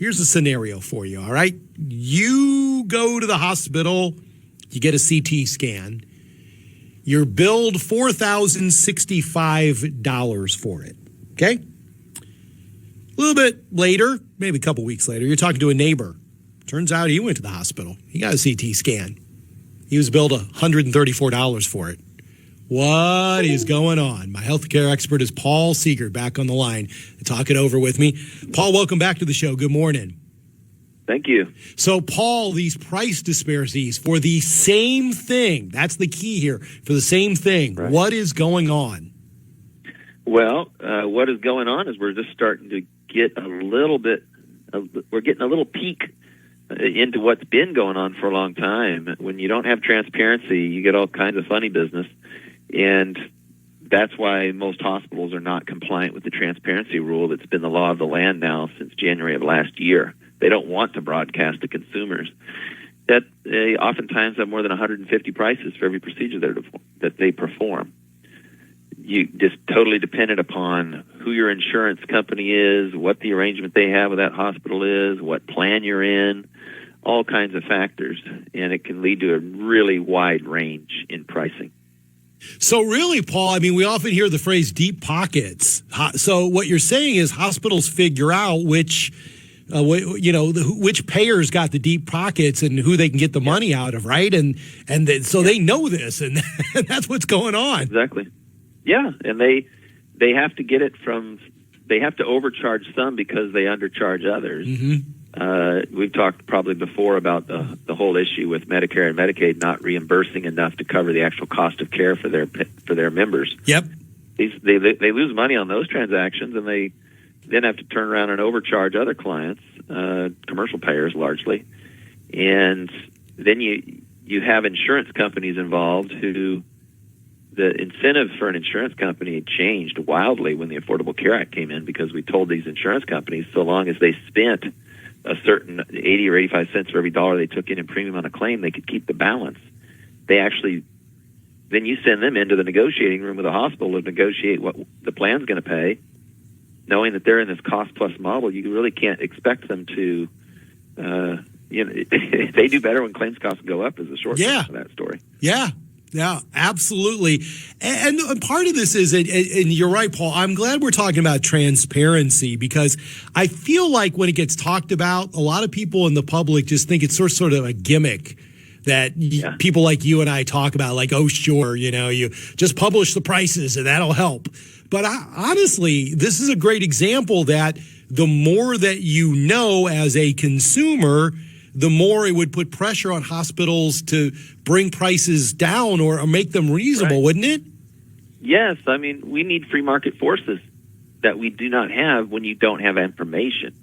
here's a scenario for you, all right? You go to the hospital, you get a CT scan. You're billed $4,065 for it, okay? A little bit later, maybe a couple weeks later, you're talking to a neighbor. Turns out he went to the hospital. He got a CT scan. He was billed $134 for it. What is going on? My healthcare expert is Paul Seegert, back on the line to talk it over with me. Paul, welcome back to the show. Good morning. Thank you. So, Paul, these price disparities for the same thing, that's the key here, for the same thing. Right. What is going on? Well, what is going on is we're just starting to get we're getting a little peek into what's been going on for a long time. When you don't have transparency, you get all kinds of funny business. And that's why most hospitals are not compliant with the transparency rule that's been the law of the land now since January of last year. They don't want to broadcast to consumers that they oftentimes have more than 150 prices for every procedure that they perform. You just totally dependent upon who your insurance company is, what the arrangement they have with that hospital is, what plan you're in, all kinds of factors. And it can lead to a really wide range in pricing. So really, Paul, I mean, we often hear the phrase deep pockets. So what you're saying is hospitals figure out which payers got the deep pockets and who they can get the money out of, right? So they know this, and that's what's going on. Exactly. Yeah, and they have to get it they have to overcharge some because they undercharge others. Mm-hmm. We've talked probably before about the whole issue with Medicare and Medicaid not reimbursing enough to cover the actual cost of care for their members. Yep. They lose money on those transactions, and they then have to turn around and overcharge other clients, commercial payers largely. And then you have insurance companies involved who the incentive for an insurance company changed wildly when the Affordable Care Act came in, because we told these insurance companies so long as they spent a certain 80 or 85 cents for every dollar they took in premium on a claim, they could keep the balance. Then you send them into the negotiating room with the hospital to negotiate what the plan's going to pay, knowing that they're in this cost-plus model. You really can't expect them to, they do better when claims costs go up is the short version of that story. Yeah, absolutely. And part of this is, and you're right, Paul, I'm glad we're talking about transparency, because I feel like when it gets talked about, a lot of people in the public just think it's sort of a gimmick that people like you and I talk about, like, oh, sure, you just publish the prices and that'll help. But honestly, this is a great example that the more that you know as a consumer, the more it would put pressure on hospitals to bring prices down or make them reasonable, wouldn't it? Yes. I mean, we need free market forces that we do not have when you don't have information.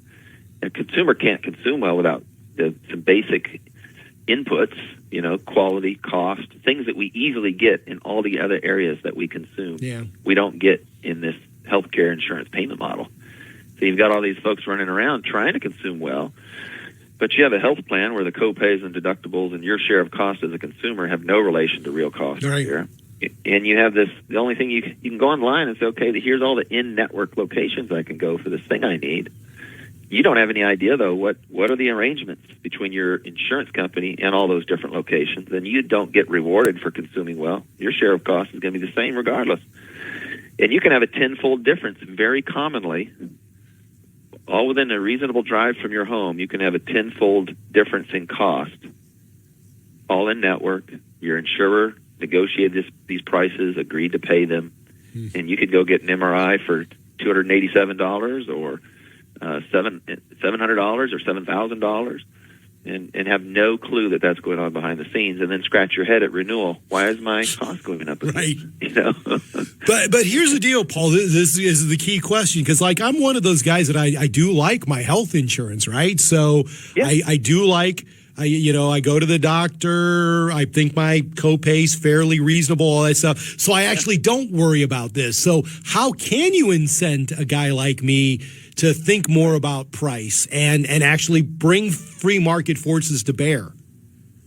A consumer can't consume well without some basic inputs, quality, cost, things that we easily get in all the other areas that we consume. Yeah. We don't get in this healthcare insurance payment model. So you've got all these folks running around trying to consume well, but you have a health plan where the co-pays and deductibles and your share of cost as a consumer have no relation to real cost. Right. Here. And you have the only thing you can go online and say, okay, here's all the in-network locations I can go for this thing I need. You don't have any idea, though, what are the arrangements between your insurance company and all those different locations, and you don't get rewarded for consuming well. Your share of cost is going to be the same regardless. And you can have a tenfold difference very commonly. All within a reasonable drive from your home, you can have a tenfold difference in cost. All in network, your insurer negotiated these prices, agreed to pay them, and you could go get an MRI for $287 or $700 or $7,000, and have no clue that that's going on behind the scenes, and then scratch your head at renewal. Why is my cost going up? Right. But here's the deal, Paul. This is the key question, because I'm one of those guys that I do like my health insurance, right? So I do like. I go to the doctor. I think my copay's fairly reasonable, all that stuff. So I actually don't worry about this. So how can you incent a guy like me to think more about price and actually bring free market forces to bear?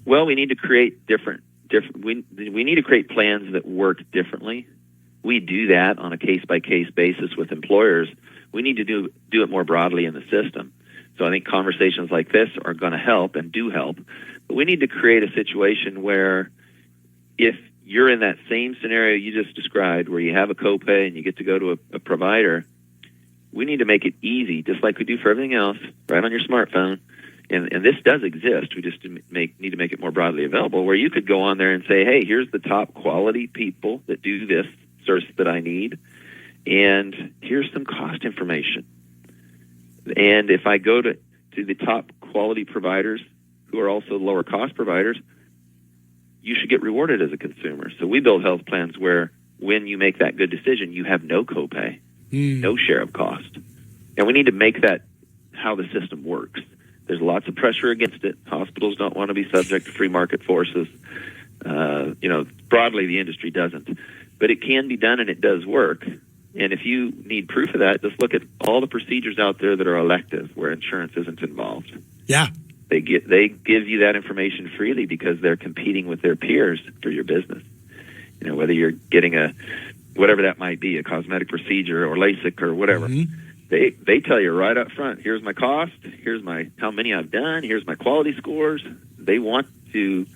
Well, we need to create different. We need to create plans that work differently. We do that on a case by case basis with employers. We need to do it more broadly in the system. So I think conversations like this are going to help and do help. But we need to create a situation where if you're in that same scenario you just described, where you have a copay and you get to go to a provider, we need to make it easy, just like we do for everything else, right on your smartphone. And this does exist. We just need to make it more broadly available, where you could go on there and say, hey, here's the top quality people that do this service that I need, and here's some cost information. And if I go to the top quality providers who are also lower cost providers, you should get rewarded as a consumer. So we build health plans where when you make that good decision, you have no copay, no share of cost. And we need to make that how the system works. There's lots of pressure against it. Hospitals don't want to be subject to free market forces. Broadly, the industry doesn't. But it can be done, and it does work. And if you need proof of that, just look at all the procedures out there that are elective, where insurance isn't involved. Yeah. They give you that information freely because they're competing with their peers for your business. Whether you're getting whatever that might be, a cosmetic procedure or LASIK or whatever. Mm-hmm. They tell you right up front, here's my cost, here's how many I've done, here's my quality scores. They want to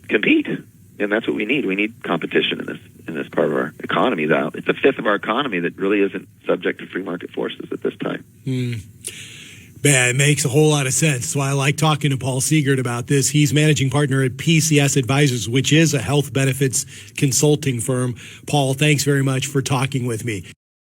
compete, and that's what we need. We need competition in this part of our economy. It's a fifth of our economy that really isn't subject to free market forces at this time. Man, it makes a whole lot of sense. That's why I like talking to Paul Seegert about this. He's managing partner at PCS Advisors, which is a health benefits consulting firm. Paul, thanks very much for talking with me.